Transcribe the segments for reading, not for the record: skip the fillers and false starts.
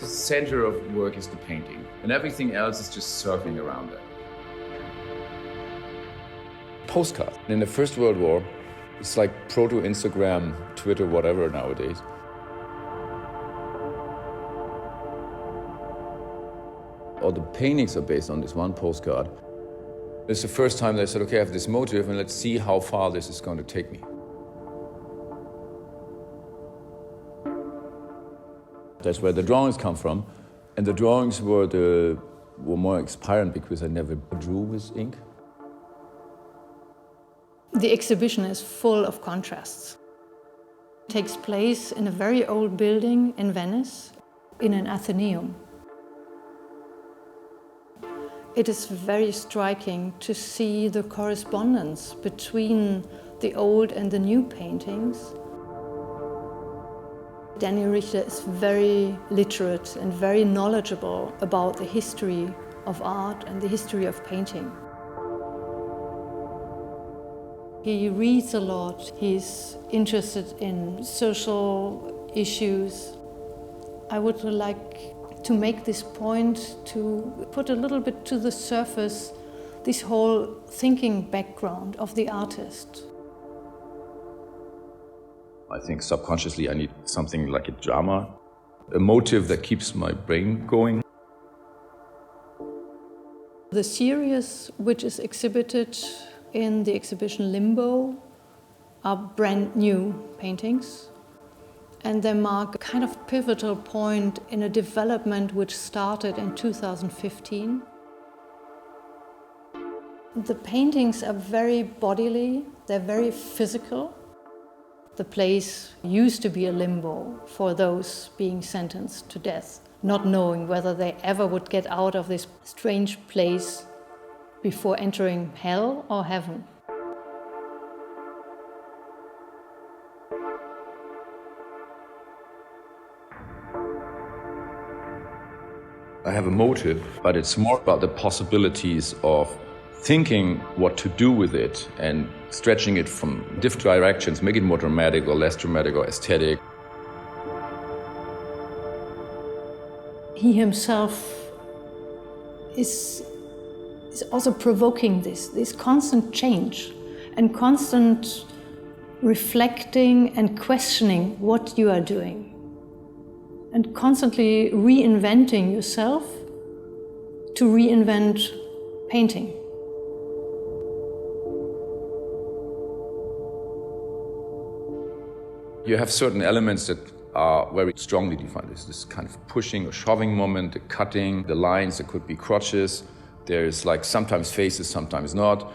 The center of work is the painting, and everything else is just circling around that. Postcard. In the First World War, it's like proto-Instagram, Twitter, whatever nowadays. All the paintings are based on this one postcard. It's the first time they said, okay, I have this motive and let's see how far this is going to take me. That's where the drawings come from. And the drawings were more experiment because I never drew with ink. The exhibition is full of contrasts. It takes place in a very old building in Venice, in an Atheneum. It is very striking to see the correspondence between the old and the new paintings. Daniel Richter is very literate and very knowledgeable about the history of art and the history of painting. He reads a lot, he's interested in social issues. I would like to make this point to put a little bit to the surface this whole thinking background of the artist. I think subconsciously I need something like a drama, a motive that keeps my brain going. The series which is exhibited in the exhibition Limbo are brand new paintings, and they mark a kind of pivotal point in a development which started in 2015. The paintings are very bodily, they're very physical. The place used to be a limbo for those being sentenced to death, not knowing whether they ever would get out of this strange place before entering hell or heaven. I have a motive, but it's more about the possibilities of thinking what to do with it and stretching it from different directions, make it more dramatic or less dramatic or aesthetic. He himself is also provoking this constant change and constant reflecting and questioning what you are doing and constantly reinventing yourself to reinvent painting. You have certain elements that are very strongly defined. There's this kind of pushing or shoving moment, the cutting, the lines, there could be crotches. There's like sometimes faces, sometimes not.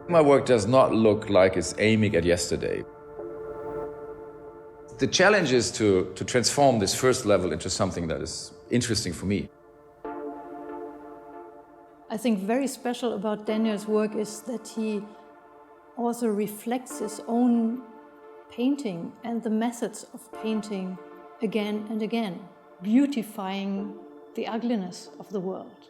My work does not look like it's aiming at yesterday. The challenge is to transform this first level into something that is interesting for me. I think very special about Daniel's work is that he also reflects his own painting and the methods of painting again and again, beautifying the ugliness of the world.